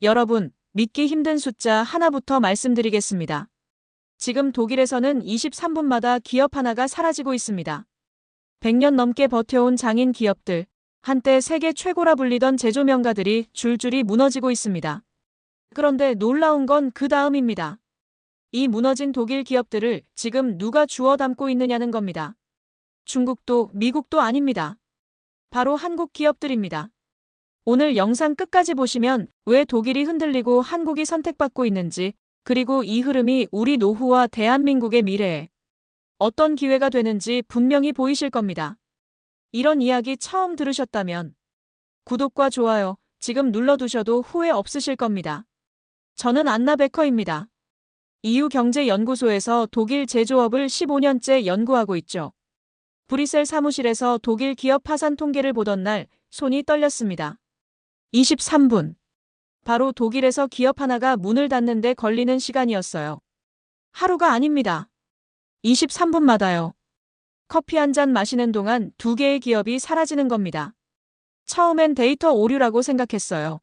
여러분, 믿기 힘든 숫자 하나부터 말씀드리겠습니다. 지금 독일에서는 23분마다 기업 하나가 사라지고 있습니다. 100년 넘게 버텨온 장인 기업들, 한때 세계 최고라 불리던 제조 명가들이 줄줄이 무너지고 있습니다. 그런데 놀라운 건 그 다음입니다. 이 무너진 독일 기업들을 지금 누가 주워 담고 있느냐는 겁니다. 중국도 미국도 아닙니다. 바로 한국 기업들입니다. 오늘 영상 끝까지 보시면 왜 독일이 흔들리고 한국이 선택받고 있는지, 그리고 이 흐름이 우리 노후와 대한민국의 미래에 어떤 기회가 되는지 분명히 보이실 겁니다. 이런 이야기 처음 들으셨다면 구독과 좋아요 지금 눌러두셔도 후회 없으실 겁니다. 저는 안나 베커입니다. 이유경제연구소에서 독일 제조업을 15년째 연구하고 있죠. 브뤼셀 사무실에서 독일 기업 파산 통계를 보던 날 손이 떨렸습니다. 23분. 바로 독일에서 기업 하나가 문을 닫는데 걸리는 시간이었어요. 하루가 아닙니다. 23분마다요. 커피 한 잔 마시는 동안 2개의 기업이 사라지는 겁니다. 처음엔 데이터 오류라고 생각했어요.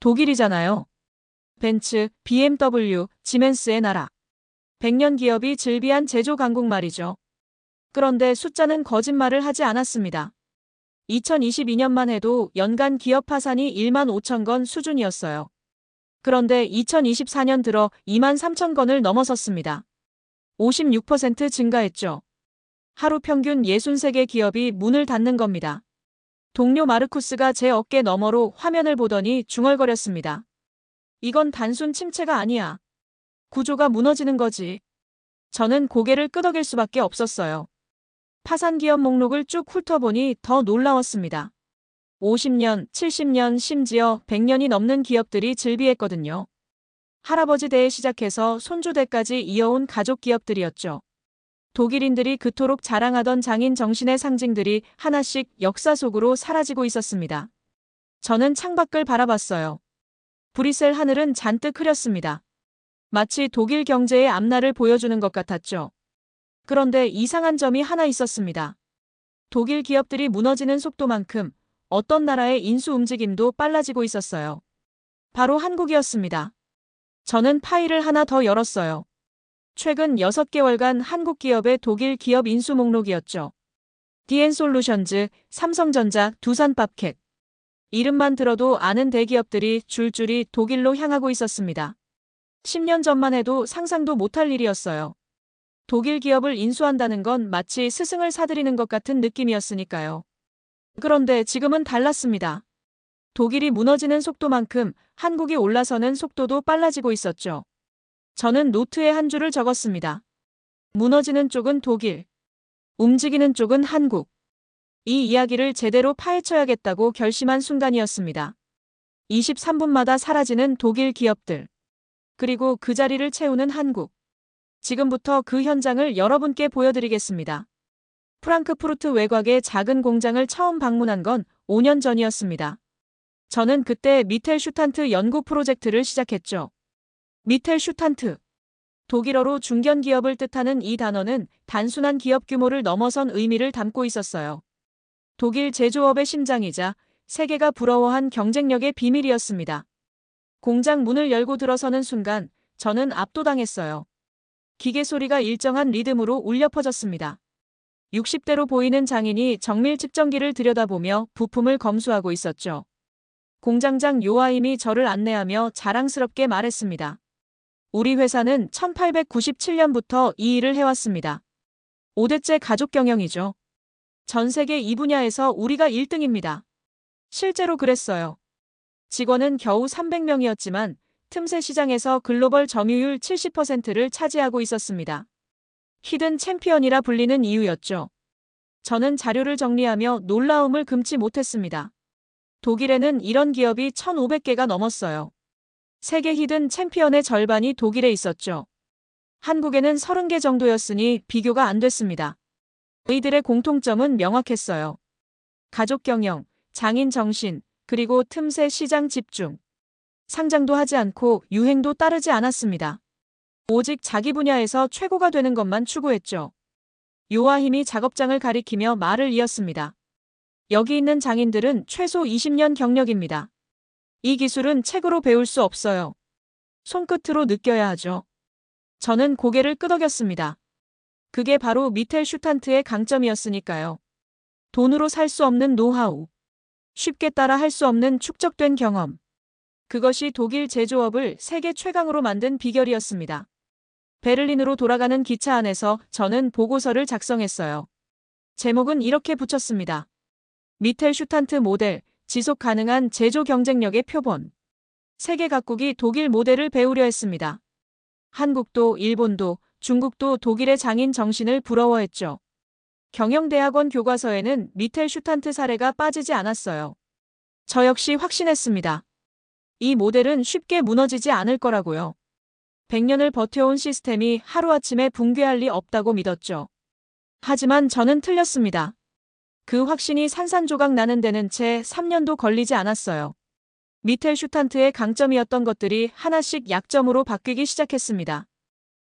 독일이잖아요. 벤츠, BMW, 지멘스의 나라. 100년 기업이 즐비한 제조 강국 말이죠. 그런데 숫자는 거짓말을 하지 않았습니다. 2022년만 해도 연간 기업 파산이 1만 5천 건 수준이었어요. 그런데 2024년 들어 2만 3천 건을 넘어섰습니다. 56% 증가했죠. 하루 평균 63개 기업이 문을 닫는 겁니다. 동료 마르쿠스가 제 어깨 너머로 화면을 보더니 중얼거렸습니다. 이건 단순 침체가 아니야. 구조가 무너지는 거지. 저는 고개를 끄덕일 수밖에 없었어요. 파산 기업 목록을 쭉 훑어보니 더 놀라웠습니다. 50년, 70년, 심지어 100년이 넘는 기업들이 즐비했거든요. 할아버지 대에 시작해서 손주 대까지 이어온 가족 기업들이었죠. 독일인들이 그토록 자랑하던 장인 정신의 상징들이 하나씩 역사 속으로 사라지고 있었습니다. 저는 창밖을 바라봤어요. 브뤼셀 하늘은 잔뜩 흐렸습니다. 마치 독일 경제의 앞날을 보여주는 것 같았죠. 그런데 이상한 점이 하나 있었습니다. 독일 기업들이 무너지는 속도만큼 어떤 나라의 인수 움직임도 빨라지고 있었어요. 바로 한국이었습니다. 저는 파일을 하나 더 열었어요. 최근 6개월간 한국 기업의 독일 기업 인수 목록이었죠. 디엔솔루션즈, 삼성전자, 두산밥켓. 이름만 들어도 아는 대기업들이 줄줄이 독일로 향하고 있었습니다. 10년 전만 해도 상상도 못할 일이었어요. 독일 기업을 인수한다는 건 마치 스승을 사들이는 것 같은 느낌이었으니까요. 그런데 지금은 달랐습니다. 독일이 무너지는 속도만큼 한국이 올라서는 속도도 빨라지고 있었죠. 저는 노트에 한 줄을 적었습니다. 무너지는 쪽은 독일, 움직이는 쪽은 한국. 이 이야기를 제대로 파헤쳐야겠다고 결심한 순간이었습니다. 23분마다 사라지는 독일 기업들. 그리고 그 자리를 채우는 한국. 지금부터 그 현장을 여러분께 보여드리겠습니다. 프랑크푸르트 외곽의 작은 공장을 처음 방문한 건 5년 전이었습니다. 저는 그때 미텔슈탄트 연구 프로젝트를 시작했죠. 미텔슈탄트. 독일어로 중견기업을 뜻하는 이 단어는 단순한 기업 규모를 넘어선 의미를 담고 있었어요. 독일 제조업의 심장이자 세계가 부러워한 경쟁력의 비밀이었습니다. 공장 문을 열고 들어서는 순간 저는 압도당했어요. 기계 소리가 일정한 리듬으로 울려 퍼졌습니다. 60대로 보이는 장인이 정밀 측정기를 들여다보며 부품을 검수하고 있었죠. 공장장 요아임이 저를 안내하며 자랑스럽게 말했습니다. 우리 회사는 1897년부터 이 일을 해왔습니다. 5대째 가족 경영이죠. 전 세계 이 분야에서 우리가 1등입니다. 실제로 그랬어요. 직원은 겨우 300명이었지만 틈새 시장에서 글로벌 점유율 70%를 차지하고 있었습니다. 히든 챔피언이라 불리는 이유였죠. 저는 자료를 정리하며 놀라움을 금치 못했습니다. 독일에는 이런 기업이 1,500개가 넘었어요. 세계 히든 챔피언의 절반이 독일에 있었죠. 한국에는 30개 정도였으니 비교가 안 됐습니다. 이들의 공통점은 명확했어요. 가족 경영, 장인 정신, 그리고 틈새 시장 집중. 상장도 하지 않고 유행도 따르지 않았습니다. 오직 자기 분야에서 최고가 되는 것만 추구했죠. 요아힘이 작업장을 가리키며 말을 이었습니다. 여기 있는 장인들은 최소 20년 경력입니다. 이 기술은 책으로 배울 수 없어요. 손끝으로 느껴야 하죠. 저는 고개를 끄덕였습니다. 그게 바로 미텔 슈탄트의 강점이었으니까요. 돈으로 살 수 없는 노하우. 쉽게 따라 할 수 없는 축적된 경험. 그것이 독일 제조업을 세계 최강으로 만든 비결이었습니다. 베를린으로 돌아가는 기차 안에서 저는 보고서를 작성했어요. 제목은 이렇게 붙였습니다. 미텔 슈탄트 모델, 지속 가능한 제조 경쟁력의 표본. 세계 각국이 독일 모델을 배우려 했습니다. 한국도 일본도 중국도 독일의 장인 정신을 부러워했죠. 경영대학원 교과서에는 미텔 슈탄트 사례가 빠지지 않았어요. 저 역시 확신했습니다. 이 모델은 쉽게 무너지지 않을 거라고요. 100년을 버텨온 시스템이 하루아침에 붕괴할 리 없다고 믿었죠. 하지만 저는 틀렸습니다. 그 확신이 산산조각 나는 데는 채 3년도 걸리지 않았어요. 미텔 슈탄트의 강점이었던 것들이 하나씩 약점으로 바뀌기 시작했습니다.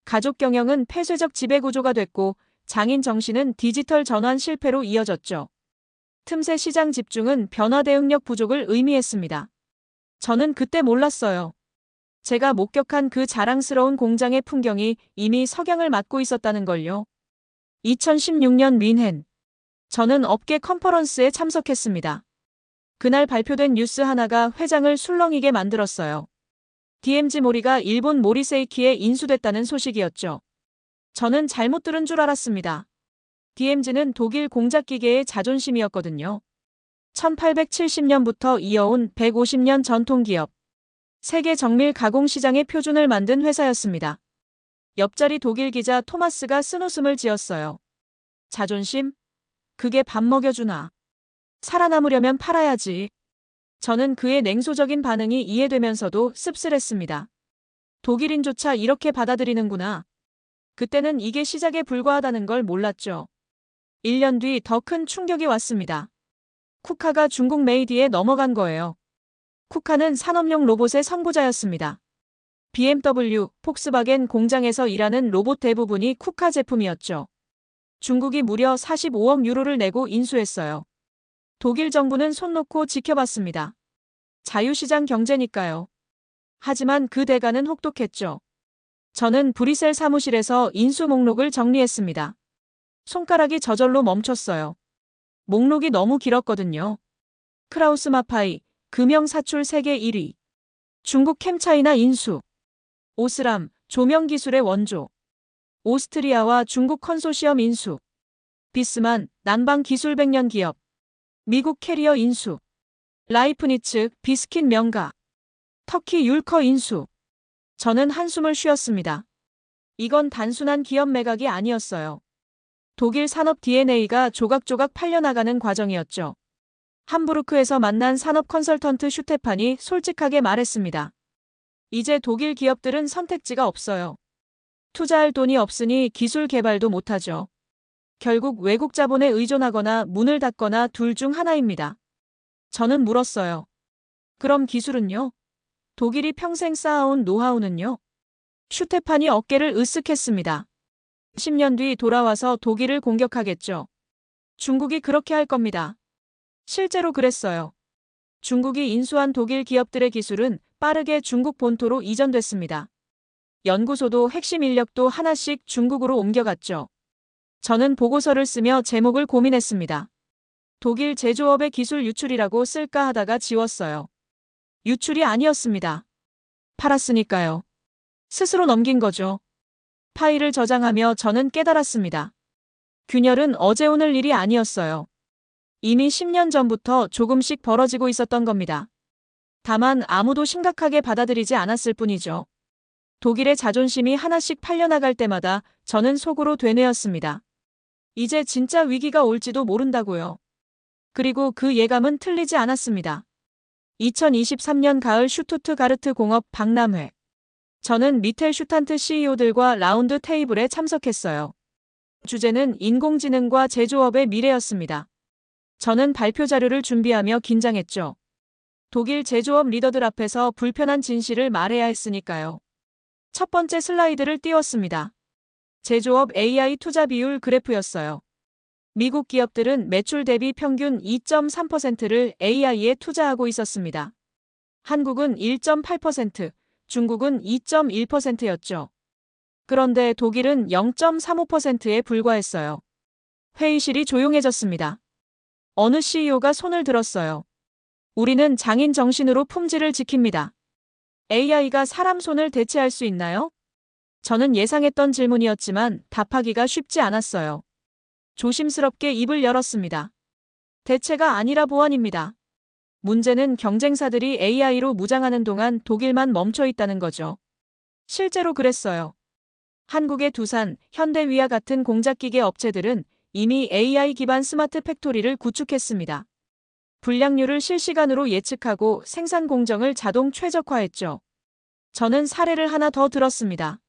가족 경영은 폐쇄적 지배구조가 됐고 장인 정신은 디지털 전환 실패로 이어졌죠. 틈새 시장 집중은 변화 대응력 부족을 의미했습니다. 저는 그때 몰랐어요. 제가 목격한 그 자랑스러운 공장의 풍경이 이미 석양을 맞고 있었다는 걸요. 2016년 뮌헨. 저는 업계 컨퍼런스에 참석했습니다. 그날 발표된 뉴스 하나가 회장을 술렁이게 만들었어요. DMG 모리가 일본 모리세이키에 인수됐다는 소식이었죠. 저는 잘못 들은 줄 알았습니다. DMG는 독일 공작기계의 자존심이었거든요. 1870년부터 이어온 150년 전통기업. 세계 정밀 가공 시장의 표준을 만든 회사였습니다. 옆자리 독일 기자 토마스가 쓴웃음을 지었어요. 자존심? 그게 밥 먹여주나. 살아남으려면 팔아야지. 저는 그의 냉소적인 반응이 이해되면서도 씁쓸했습니다. 독일인조차 이렇게 받아들이는구나. 그때는 이게 시작에 불과하다는 걸 몰랐죠. 1년 뒤 더 큰 충격이 왔습니다. 쿠카가 중국 메이디에 넘어간 거예요. 쿠카는 산업용 로봇의 선구자였습니다. BMW, 폭스바겐 공장에서 일하는 로봇 대부분이 쿠카 제품이었죠. 중국이 무려 45억 유로를 내고 인수했어요. 독일 정부는 손 놓고 지켜봤습니다. 자유시장 경제니까요. 하지만 그 대가는 혹독했죠. 저는 브뤼셀 사무실에서 인수 목록을 정리했습니다. 손가락이 저절로 멈췄어요. 목록이 너무 길었거든요. 크라우스 마파이, 금형 사출 세계 1위. 중국 캠차이나 인수. 오스람, 조명 기술의 원조. 오스트리아와 중국 컨소시엄 인수. 비스만, 난방 기술 100년 기업. 미국 캐리어 인수. 라이프니츠, 비스킨 명가. 터키 율커 인수. 저는 한숨을 쉬었습니다. 이건 단순한 기업 매각이 아니었어요. 독일 산업 DNA가 조각조각 팔려나가는 과정이었죠. 함부르크에서 만난 산업 컨설턴트 슈테판이 솔직하게 말했습니다. 이제 독일 기업들은 선택지가 없어요. 투자할 돈이 없으니 기술 개발도 못하죠. 결국 외국 자본에 의존하거나 문을 닫거나 둘 중 하나입니다. 저는 물었어요. 그럼 기술은요? 독일이 평생 쌓아온 노하우는요? 슈테판이 어깨를 으쓱했습니다. 10년 뒤 돌아와서 독일을 공격하겠죠. 중국이 그렇게 할 겁니다. 실제로 그랬어요. 중국이 인수한 독일 기업들의 기술은 빠르게 중국 본토로 이전됐습니다. 연구소도 핵심 인력도 하나씩 중국으로 옮겨갔죠. 저는 보고서를 쓰며 제목을 고민했습니다. 독일 제조업의 기술 유출이라고 쓸까 하다가 지웠어요. 유출이 아니었습니다. 팔았으니까요. 스스로 넘긴 거죠. 파일을 저장하며 저는 깨달았습니다. 균열은 어제 오늘 일이 아니었어요. 이미 10년 전부터 조금씩 벌어지고 있었던 겁니다. 다만 아무도 심각하게 받아들이지 않았을 뿐이죠. 독일의 자존심이 하나씩 팔려나갈 때마다 저는 속으로 되뇌었습니다. 이제 진짜 위기가 올지도 모른다고요. 그리고 그 예감은 틀리지 않았습니다. 2023년 가을 슈투트가르트 공업 박람회. 저는 미텔 슈탄트 CEO들과 라운드 테이블에 참석했어요. 주제는 인공지능과 제조업의 미래였습니다. 저는 발표 자료를 준비하며 긴장했죠. 독일 제조업 리더들 앞에서 불편한 진실을 말해야 했으니까요. 첫 번째 슬라이드를 띄웠습니다. 제조업 AI 투자 비율 그래프였어요. 미국 기업들은 매출 대비 평균 2.3%를 AI에 투자하고 있었습니다. 한국은 1.8%, 중국은 2.1%였죠. 그런데 독일은 0.35%에 불과했어요. 회의실이 조용해졌습니다. 어느 CEO가 손을 들었어요. 우리는 장인 정신으로 품질을 지킵니다. AI가 사람 손을 대체할 수 있나요? 저는 예상했던 질문이었지만 답하기가 쉽지 않았어요. 조심스럽게 입을 열었습니다. 대체가 아니라 보완입니다. 문제는 경쟁사들이 AI로 무장하는 동안 독일만 멈춰 있다는 거죠. 실제로 그랬어요. 한국의 두산, 현대위와 같은 공작기계 업체들은 이미 AI 기반 스마트 팩토리를 구축했습니다. 불량률을 실시간으로 예측하고 생산 공정을 자동 최적화했죠. 저는 사례를 하나 더 들었습니다.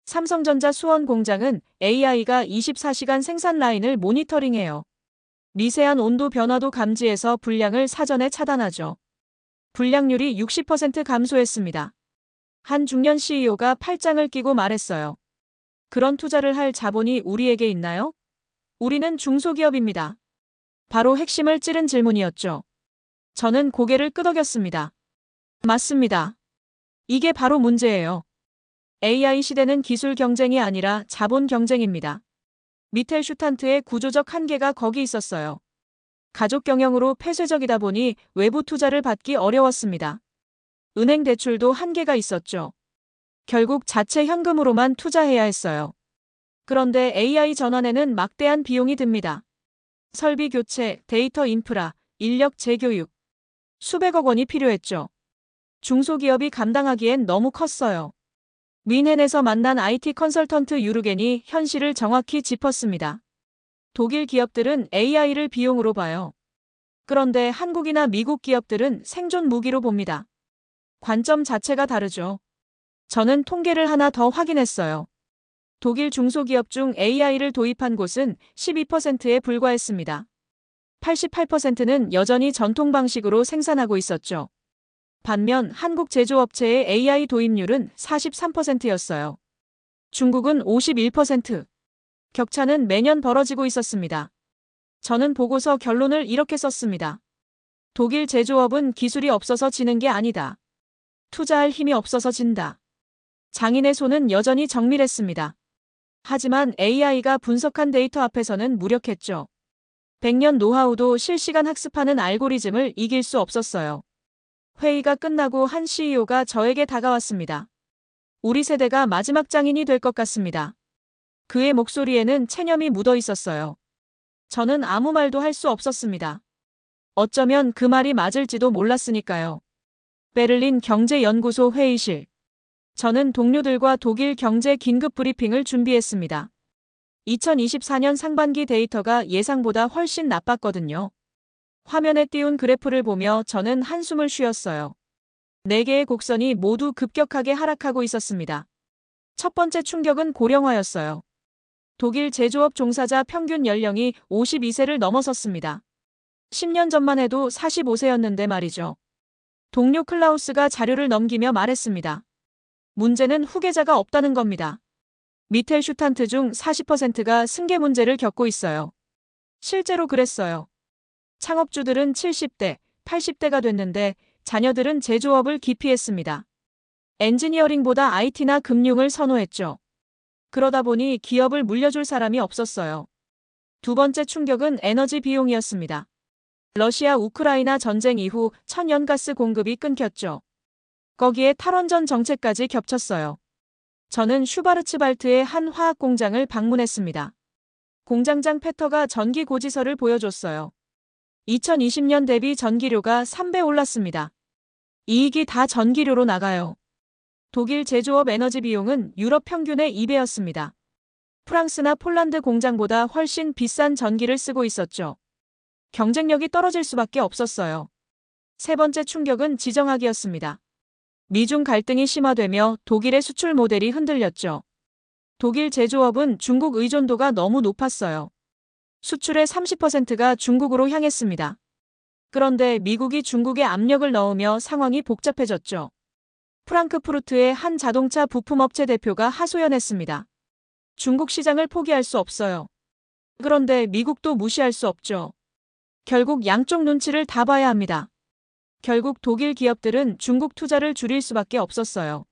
삼성전자 수원 공장은 AI가 24시간 생산 라인을 모니터링해요. 미세한 온도 변화도 감지해서 불량을 사전에 차단하죠. 불량률이 60% 감소했습니다. 한 중년 CEO가 팔짱을 끼고 말했어요. 그런 투자를 할 자본이 우리에게 있나요? 우리는 중소기업입니다. 바로 핵심을 찌른 질문이었죠. 저는 고개를 끄덕였습니다. 맞습니다. 이게 바로 문제예요. AI 시대는 기술 경쟁이 아니라 자본 경쟁입니다. 미텔 슈탄트의 구조적 한계가 거기 있었어요. 가족 경영으로 폐쇄적이다 보니 외부 투자를 받기 어려웠습니다. 은행 대출도 한계가 있었죠. 결국 자체 현금으로만 투자해야 했어요. 그런데 AI 전환에는 막대한 비용이 듭니다. 설비 교체, 데이터 인프라, 인력 재교육. 수백억 원이 필요했죠. 중소기업이 감당하기엔 너무 컸어요. 뮌헨에서 만난 IT 컨설턴트 유르겐이 현실을 정확히 짚었습니다. 독일 기업들은 AI를 비용으로 봐요. 그런데 한국이나 미국 기업들은 생존 무기로 봅니다. 관점 자체가 다르죠. 저는 통계를 하나 더 확인했어요. 독일 중소기업 중 AI를 도입한 곳은 12%에 불과했습니다. 88%는 여전히 전통 방식으로 생산하고 있었죠. 반면 한국 제조업체의 AI 도입률은 43%였어요. 중국은 51%. 격차는 매년 벌어지고 있었습니다. 저는 보고서 결론을 이렇게 썼습니다. 독일 제조업은 기술이 없어서 지는 게 아니다. 투자할 힘이 없어서 진다. 장인의 손은 여전히 정밀했습니다. 하지만 AI가 분석한 데이터 앞에서는 무력했죠. 100년 노하우도 실시간 학습하는 알고리즘을 이길 수 없었어요. 회의가 끝나고 한 CEO가 저에게 다가왔습니다. 우리 세대가 마지막 장인이 될 것 같습니다. 그의 목소리에는 체념이 묻어 있었어요. 저는 아무 말도 할 수 없었습니다. 어쩌면 그 말이 맞을지도 몰랐으니까요. 베를린 경제연구소 회의실. 저는 동료들과 독일 경제 긴급 브리핑을 준비했습니다. 2024년 상반기 데이터가 예상보다 훨씬 나빴거든요. 화면에 띄운 그래프를 보며 저는 한숨을 쉬었어요. 4개의 곡선이 모두 급격하게 하락하고 있었습니다. 첫 번째 충격은 고령화였어요. 독일 제조업 종사자 평균 연령이 52세를 넘어섰습니다. 10년 전만 해도 45세였는데 말이죠. 동료 클라우스가 자료를 넘기며 말했습니다. 문제는 후계자가 없다는 겁니다. 미텔 슈탄트 중 40%가 승계 문제를 겪고 있어요. 실제로 그랬어요. 창업주들은 70대, 80대가 됐는데 자녀들은 제조업을 기피했습니다. 엔지니어링보다 IT나 금융을 선호했죠. 그러다 보니 기업을 물려줄 사람이 없었어요. 두 번째 충격은 에너지 비용이었습니다. 러시아 우크라이나 전쟁 이후 천연가스 공급이 끊겼죠. 거기에 탈원전 정책까지 겹쳤어요. 저는 슈바르츠발트의 한 화학 공장을 방문했습니다. 공장장 페터가 전기 고지서를 보여줬어요. 2020년 대비 전기료가 3배 올랐습니다. 이익이 다 전기료로 나가요. 독일 제조업 에너지 비용은 유럽 평균의 2배였습니다. 프랑스나 폴란드 공장보다 훨씬 비싼 전기를 쓰고 있었죠. 경쟁력이 떨어질 수밖에 없었어요. 세 번째 충격은 지정학이었습니다. 미중 갈등이 심화되며 독일의 수출 모델이 흔들렸죠. 독일 제조업은 중국 의존도가 너무 높았어요. 수출의 30%가 중국으로 향했습니다. 그런데 미국이 중국에 압력을 넣으며 상황이 복잡해졌죠. 프랑크푸르트의 한 자동차 부품업체 대표가 하소연했습니다. 중국 시장을 포기할 수 없어요. 그런데 미국도 무시할 수 없죠. 결국 양쪽 눈치를 다 봐야 합니다. 결국 독일 기업들은 중국 투자를 줄일 수밖에 없었어요.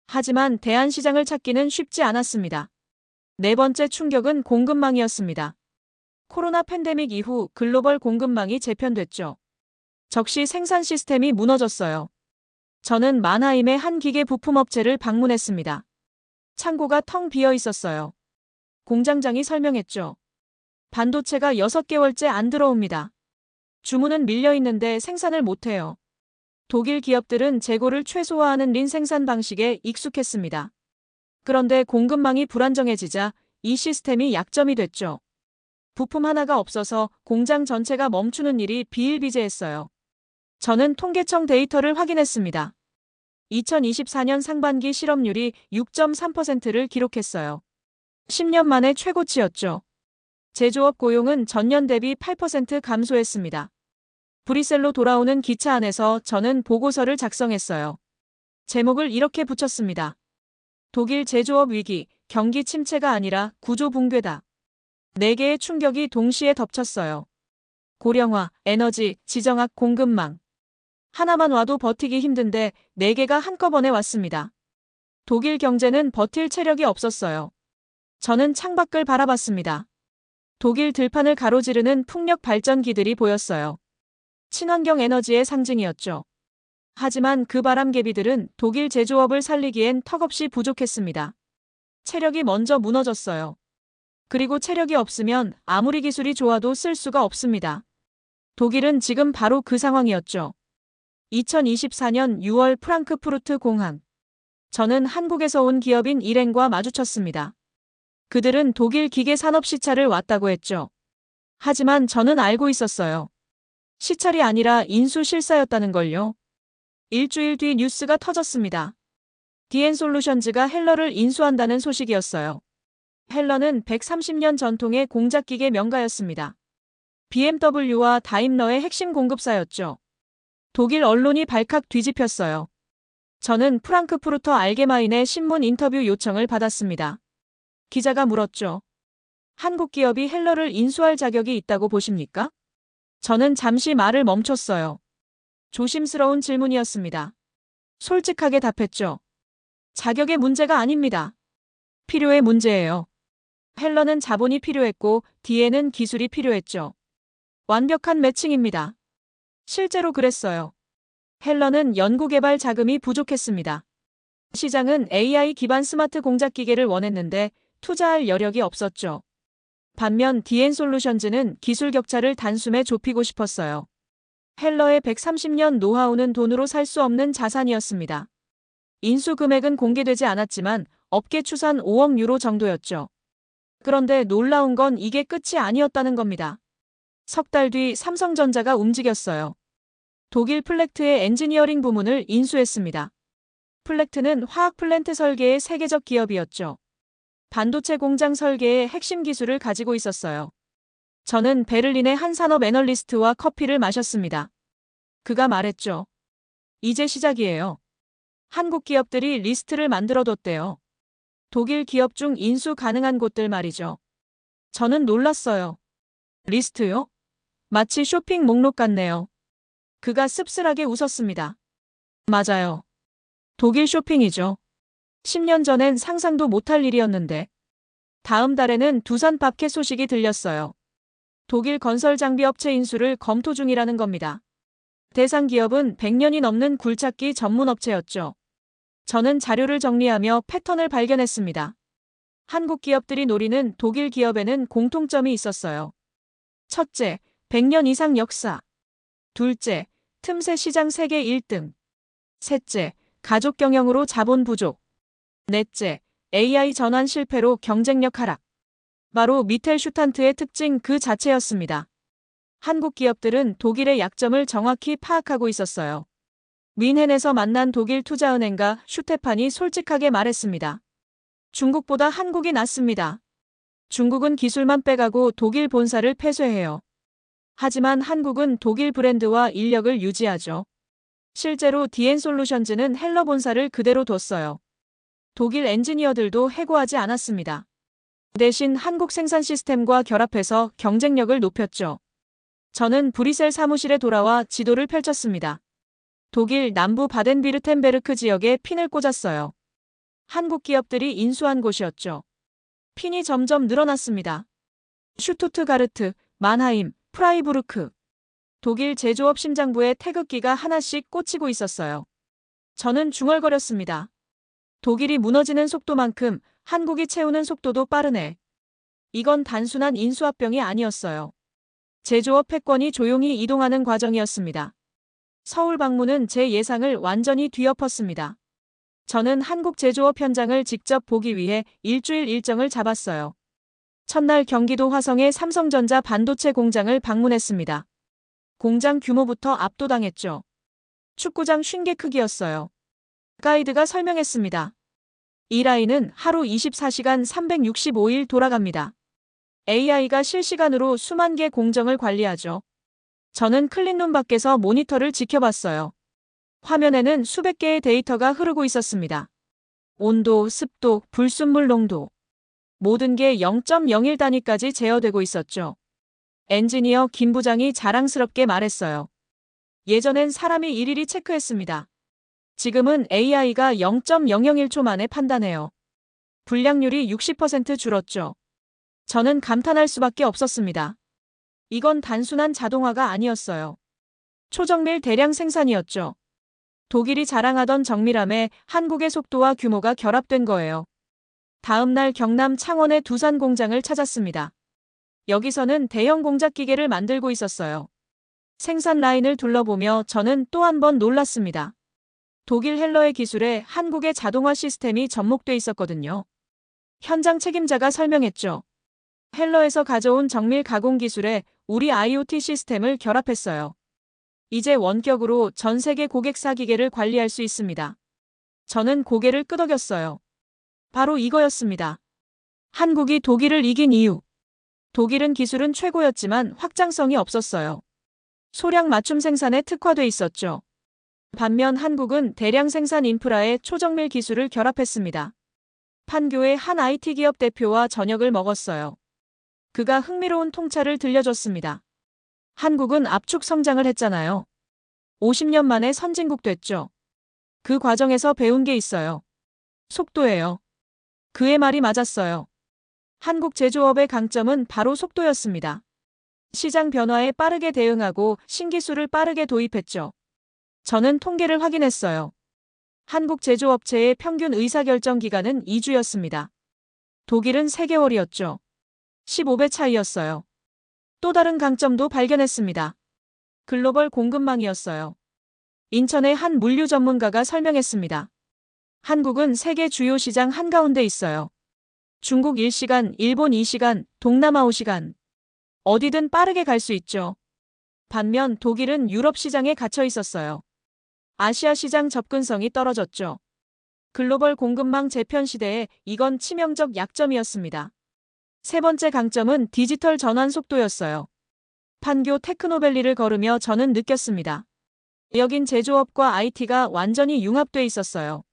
하지만 대안시장을 찾기는 쉽지 않았습니다. 네 번째 충격은 공급망이었습니다. 코로나 팬데믹 이후 글로벌 공급망이 재편됐죠. 적시 생산 시스템이 무너졌어요. 저는 만하임의 한 기계 부품업체를 방문했습니다. 창고가 텅 비어 있었어요. 공장장이 설명했죠. 반도체가 6개월째 안 들어옵니다. 주문은 밀려 있는데 생산을 못해요. 독일 기업들은 재고를 최소화하는 린 생산 방식에 익숙했습니다. 그런데 공급망이 불안정해지자 이 시스템이 약점이 됐죠. 부품 하나가 없어서 공장 전체가 멈추는 일이 비일비재했어요. 저는 통계청 데이터를 확인했습니다. 2024년 상반기 실업률이 6.3%를 기록했어요. 10년 만에 최고치였죠. 제조업 고용은 전년 대비 8% 감소했습니다. 브뤼셀로 돌아오는 기차 안에서 저는 보고서를 작성했어요. 제목을 이렇게 붙였습니다. 독일 제조업 위기, 경기 침체가 아니라 구조 붕괴다. 4개의 충격이 동시에 덮쳤어요. 고령화, 에너지, 지정학, 공급망. 하나만 와도 버티기 힘든데 4개가 한꺼번에 왔습니다. 독일 경제는 버틸 체력이 없었어요. 저는 창밖을 바라봤습니다. 독일 들판을 가로지르는 풍력 발전기들이 보였어요. 친환경 에너지의 상징이었죠. 하지만 그 바람개비들은 독일 제조업을 살리기엔 턱없이 부족했습니다. 체력이 먼저 무너졌어요. 그리고 체력이 없으면 아무리 기술이 좋아도 쓸 수가 없습니다. 독일은 지금 바로 그 상황이었죠. 2024년 6월 프랑크푸르트 공항. 저는 한국에서 온 기업인 일행과 마주쳤습니다. 그들은 독일 기계 산업 시찰을 왔다고 했죠. 하지만 저는 알고 있었어요. 시찰이 아니라 인수 실사였다는 걸요. 일주일 뒤 뉴스가 터졌습니다. 디엔솔루션즈가 헬러를 인수한다는 소식이었어요. 헬러는 130년 전통의 공작기계 명가였습니다. BMW와 다임러의 핵심 공급사였죠. 독일 언론이 발칵 뒤집혔어요. 저는 프랑크푸르터 알게마인의 신문 인터뷰 요청을 받았습니다. 기자가 물었죠. 한국 기업이 헬러를 인수할 자격이 있다고 보십니까? 저는 잠시 말을 멈췄어요. 조심스러운 질문이었습니다. 솔직하게 답했죠. 자격의 문제가 아닙니다. 필요의 문제예요. 헬러는 자본이 필요했고 뒤에는 기술이 필요했죠. 완벽한 매칭입니다. 실제로 그랬어요. 헬러는 연구개발 자금이 부족했습니다. 시장은 AI 기반 스마트 공작기계를 원했는데 투자할 여력이 없었죠. 반면 디엔솔루션즈는 기술 격차를 단숨에 좁히고 싶었어요. 헬러의 130년 노하우는 돈으로 살 수 없는 자산이었습니다. 인수 금액은 공개되지 않았지만 업계 추산 5억 유로 정도였죠. 그런데 놀라운 건 이게 끝이 아니었다는 겁니다. 석 달 뒤 삼성전자가 움직였어요. 독일 플렉트의 엔지니어링 부문을 인수했습니다. 플렉트는 화학 플랜트 설계의 세계적 기업이었죠. 반도체 공장 설계의 핵심 기술을 가지고 있었어요. 저는 베를린의 한 산업 애널리스트와 커피를 마셨습니다. 그가 말했죠. 이제 시작이에요. 한국 기업들이 리스트를 만들어뒀대요. 독일 기업 중 인수 가능한 곳들 말이죠. 저는 놀랐어요. 리스트요? 마치 쇼핑 목록 같네요. 그가 씁쓸하게 웃었습니다. 맞아요. 독일 쇼핑이죠. 10년 전엔 상상도 못할 일이었는데. 다음 달에는 두산 밥켓 소식이 들렸어요. 독일 건설 장비 업체 인수를 검토 중이라는 겁니다. 대상 기업은 100년이 넘는 굴착기 전문 업체였죠. 저는 자료를 정리하며 패턴을 발견했습니다. 한국 기업들이 노리는 독일 기업에는 공통점이 있었어요. 첫째, 100년 이상 역사. 둘째, 틈새 시장 세계 1등. 셋째, 가족 경영으로 자본 부족. 넷째, AI 전환 실패로 경쟁력 하락. 바로 미텔슈탄트의 특징 그 자체였습니다. 한국 기업들은 독일의 약점을 정확히 파악하고 있었어요. 뮌헨에서 만난 독일 투자은행가 슈테판이 솔직하게 말했습니다. 중국보다 한국이 낫습니다. 중국은 기술만 빼가고 독일 본사를 폐쇄해요. 하지만 한국은 독일 브랜드와 인력을 유지하죠. 실제로 디엔솔루션즈는 헬러 본사를 그대로 뒀어요. 독일 엔지니어들도 해고하지 않았습니다. 대신 한국 생산 시스템과 결합해서 경쟁력을 높였죠. 저는 브뤼셀 사무실에 돌아와 지도를 펼쳤습니다. 독일 남부 바덴비르텐베르크 지역에 핀을 꽂았어요. 한국 기업들이 인수한 곳이었죠. 핀이 점점 늘어났습니다. 슈투트가르트, 만하임, 프라이부르크. 독일 제조업 심장부에 태극기가 하나씩 꽂히고 있었어요. 저는 중얼거렸습니다. 독일이 무너지는 속도만큼 한국이 채우는 속도도 빠르네. 이건 단순한 인수합병이 아니었어요. 제조업 패권이 조용히 이동하는 과정이었습니다. 서울 방문은 제 예상을 완전히 뒤엎었습니다. 저는 한국 제조업 현장을 직접 보기 위해 일주일 일정을 잡았어요. 첫날 경기도 화성의 삼성전자 반도체 공장을 방문했습니다. 공장 규모부터 압도당했죠. 축구장 50개 크기였어요. 가이드가 설명했습니다. 이 라인은 하루 24시간 365일 돌아갑니다. AI가 실시간으로 수만 개 공정을 관리하죠. 저는 클린룸 밖에서 모니터를 지켜봤어요. 화면에는 수백 개의 데이터가 흐르고 있었습니다. 온도, 습도, 불순물 농도. 모든 게 0.01 단위까지 제어되고 있었죠. 엔지니어 김 부장이 자랑스럽게 말했어요. 예전엔 사람이 일일이 체크했습니다. 지금은 AI가 0.001초 만에 판단해요. 불량률이 60% 줄었죠. 저는 감탄할 수밖에 없었습니다. 이건 단순한 자동화가 아니었어요. 초정밀 대량 생산이었죠. 독일이 자랑하던 정밀함에 한국의 속도와 규모가 결합된 거예요. 다음 날 경남 창원의 두산 공장을 찾았습니다. 여기서는 대형 공작 기계를 만들고 있었어요. 생산 라인을 둘러보며 저는 또 한 번 놀랐습니다. 독일 헬러의 기술에 한국의 자동화 시스템이 접목돼 있었거든요. 현장 책임자가 설명했죠. 헬러에서 가져온 정밀 가공 기술에 우리 IoT 시스템을 결합했어요. 이제 원격으로 전 세계 고객사 기계를 관리할 수 있습니다. 저는 고개를 끄덕였어요. 바로 이거였습니다. 한국이 독일을 이긴 이유. 독일은 기술은 최고였지만 확장성이 없었어요. 소량 맞춤 생산에 특화돼 있었죠. 반면 한국은 대량 생산 인프라에 초정밀 기술을 결합했습니다. 판교의 한 IT 기업 대표와 저녁을 먹었어요. 그가 흥미로운 통찰을 들려줬습니다. 한국은 압축 성장을 했잖아요. 50년 만에 선진국 됐죠. 그 과정에서 배운 게 있어요. 속도예요. 그의 말이 맞았어요. 한국 제조업의 강점은 바로 속도였습니다. 시장 변화에 빠르게 대응하고 신기술을 빠르게 도입했죠. 저는 통계를 확인했어요. 한국 제조업체의 평균 의사결정 기간은 2주였습니다. 독일은 3개월이었죠. 15배 차이였어요. 또 다른 강점도 발견했습니다. 글로벌 공급망이었어요. 인천의 한 물류 전문가가 설명했습니다. 한국은 세계 주요 시장 한가운데 있어요. 중국 1시간, 일본 2시간, 동남아 5시간. 어디든 빠르게 갈 수 있죠. 반면 독일은 유럽 시장에 갇혀 있었어요. 아시아 시장 접근성이 떨어졌죠. 글로벌 공급망 재편 시대에 이건 치명적 약점이었습니다. 세 번째 강점은 디지털 전환 속도였어요. 판교 테크노밸리를 걸으며 저는 느꼈습니다. 여긴 제조업과 IT가 완전히 융합돼 있었어요.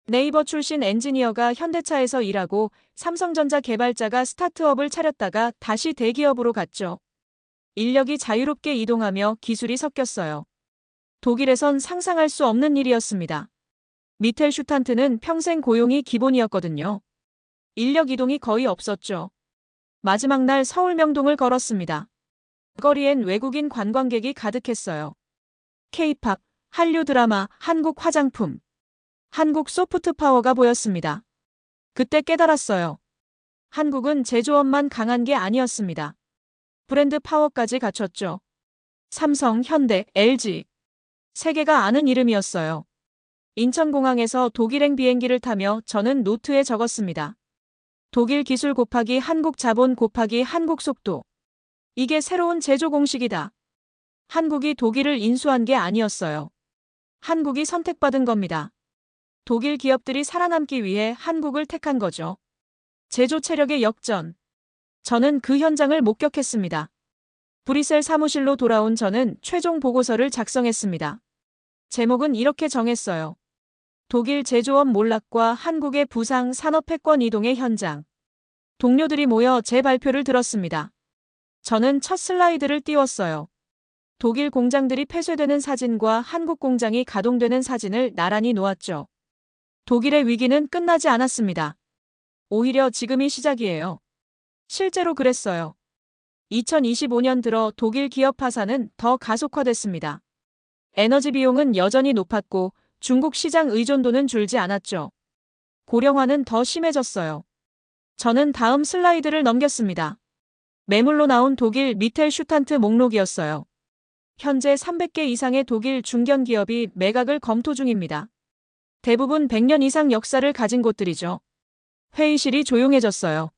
네이버 출신 엔지니어가 현대차에서 일하고 삼성전자 개발자가 스타트업을 차렸다가 다시 대기업으로 갔죠. 인력이 자유롭게 이동하며 기술이 섞였어요. 독일에선 상상할 수 없는 일이었습니다. 미텔슈탄트는 평생 고용이 기본이었거든요. 인력 이동이 거의 없었죠. 마지막 날 서울 명동을 걸었습니다. 거리엔 외국인 관광객이 가득했어요. K-팝, 한류 드라마, 한국 화장품, 한국 소프트 파워가 보였습니다. 그때 깨달았어요. 한국은 제조업만 강한 게 아니었습니다. 브랜드 파워까지 갖췄죠. 삼성, 현대, LG. 세계가 아는 이름이었어요. 인천공항에서 독일행 비행기를 타며 저는 노트에 적었습니다. 독일 기술 곱하기 한국 자본 곱하기 한국 속도. 이게 새로운 제조 공식이다. 한국이 독일을 인수한 게 아니었어요. 한국이 선택받은 겁니다. 독일 기업들이 살아남기 위해 한국을 택한 거죠. 제조 체력의 역전. 저는 그 현장을 목격했습니다. 브뤼셀 사무실로 돌아온 저는 최종 보고서를 작성했습니다. 제목은 이렇게 정했어요. 독일 제조업 몰락과 한국의 부상 산업 패권 이동의 현장. 동료들이 모여 제 발표를 들었습니다. 저는 첫 슬라이드를 띄웠어요. 독일 공장들이 폐쇄되는 사진과 한국 공장이 가동되는 사진을 나란히 놓았죠. 독일의 위기는 끝나지 않았습니다. 오히려 지금이 시작이에요. 실제로 그랬어요. 2025년 들어 독일 기업 파산은 더 가속화됐습니다. 에너지 비용은 여전히 높았고 중국 시장 의존도는 줄지 않았죠. 고령화는 더 심해졌어요. 저는 다음 슬라이드를 넘겼습니다. 매물로 나온 독일 미텔슈탄트 목록이었어요. 현재 300개 이상의 독일 중견 기업이 매각을 검토 중입니다. 대부분 100년 이상 역사를 가진 곳들이죠. 회의실이 조용해졌어요.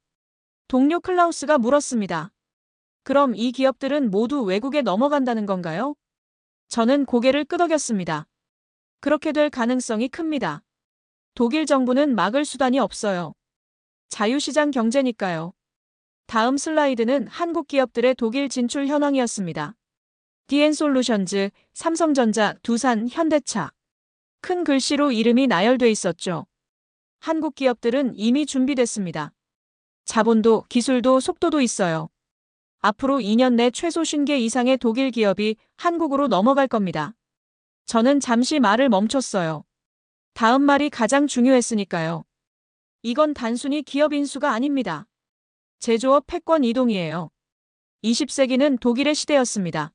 동료 클라우스가 물었습니다. 그럼 이 기업들은 모두 외국에 넘어간다는 건가요? 저는 고개를 끄덕였습니다. 그렇게 될 가능성이 큽니다. 독일 정부는 막을 수단이 없어요. 자유시장 경제니까요. 다음 슬라이드는 한국 기업들의 독일 진출 현황이었습니다. 디엔솔루션즈, 삼성전자, 두산, 현대차. 큰 글씨로 이름이 나열돼 있었죠. 한국 기업들은 이미 준비됐습니다. 자본도, 기술도, 속도도 있어요. 앞으로 2년 내 최소 50개 이상의 독일 기업이 한국으로 넘어갈 겁니다. 저는 잠시 말을 멈췄어요. 다음 말이 가장 중요했으니까요. 이건 단순히 기업 인수가 아닙니다. 제조업 패권 이동이에요. 20세기는 독일의 시대였습니다.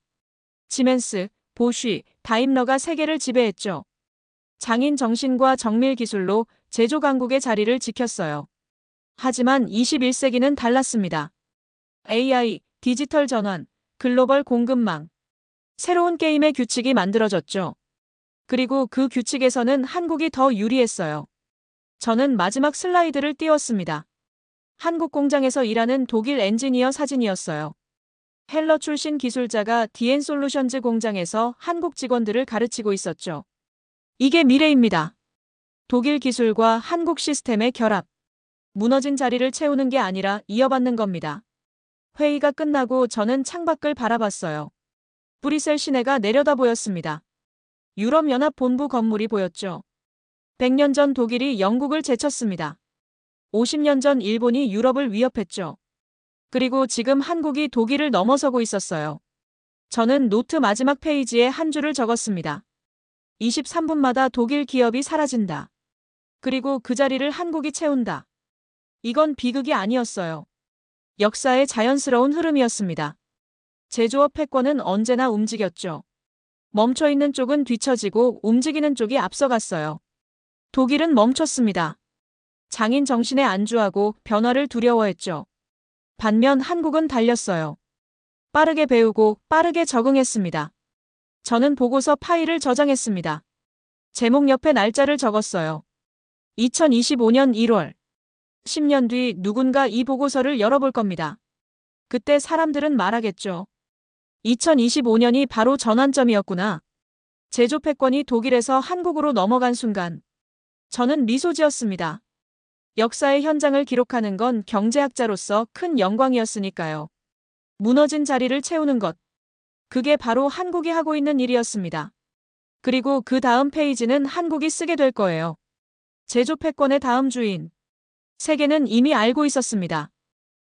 지멘스, 보쉬, 다임러가 세계를 지배했죠. 장인 정신과 정밀 기술로 제조 강국의 자리를 지켰어요. 하지만 21세기는 달랐습니다. AI, 디지털 전환, 글로벌 공급망. 새로운 게임의 규칙이 만들어졌죠. 그리고 그 규칙에서는 한국이 더 유리했어요. 저는 마지막 슬라이드를 띄웠습니다. 한국 공장에서 일하는 독일 엔지니어 사진이었어요. 헬러 출신 기술자가 디엔솔루션즈 공장에서 한국 직원들을 가르치고 있었죠. 이게 미래입니다. 독일 기술과 한국 시스템의 결합. 무너진 자리를 채우는 게 아니라 이어받는 겁니다. 회의가 끝나고 저는 창밖을 바라봤어요. 브뤼셀 시내가 내려다 보였습니다. 유럽연합 본부 건물이 보였죠. 100년 전 독일이 영국을 제쳤습니다. 50년 전 일본이 유럽을 위협했죠. 그리고 지금 한국이 독일을 넘어서고 있었어요. 저는 노트 마지막 페이지에 한 줄을 적었습니다. 23분마다 독일 기업이 사라진다. 그리고 그 자리를 한국이 채운다. 이건 비극이 아니었어요. 역사의 자연스러운 흐름이었습니다. 제조업 패권은 언제나 움직였죠. 멈춰있는 쪽은 뒤처지고 움직이는 쪽이 앞서갔어요. 독일은 멈췄습니다. 장인 정신에 안주하고 변화를 두려워했죠. 반면 한국은 달렸어요. 빠르게 배우고 빠르게 적응했습니다. 저는 보고서 파일을 저장했습니다. 제목 옆에 날짜를 적었어요. 2025년 1월. 10년 뒤 누군가 이 보고서를 열어볼 겁니다. 그때 사람들은 말하겠죠. 2025년이 바로 전환점이었구나. 제조 패권이 독일에서 한국으로 넘어간 순간. 저는 미소 지었습니다. 역사의 현장을 기록하는 건 경제학자로서 큰 영광이었으니까요. 무너진 자리를 채우는 것. 그게 바로 한국이 하고 있는 일이었습니다. 그리고 그 다음 페이지는 한국이 쓰게 될 거예요. 제조 패권의 다음 주인. 세계는 이미 알고 있었습니다.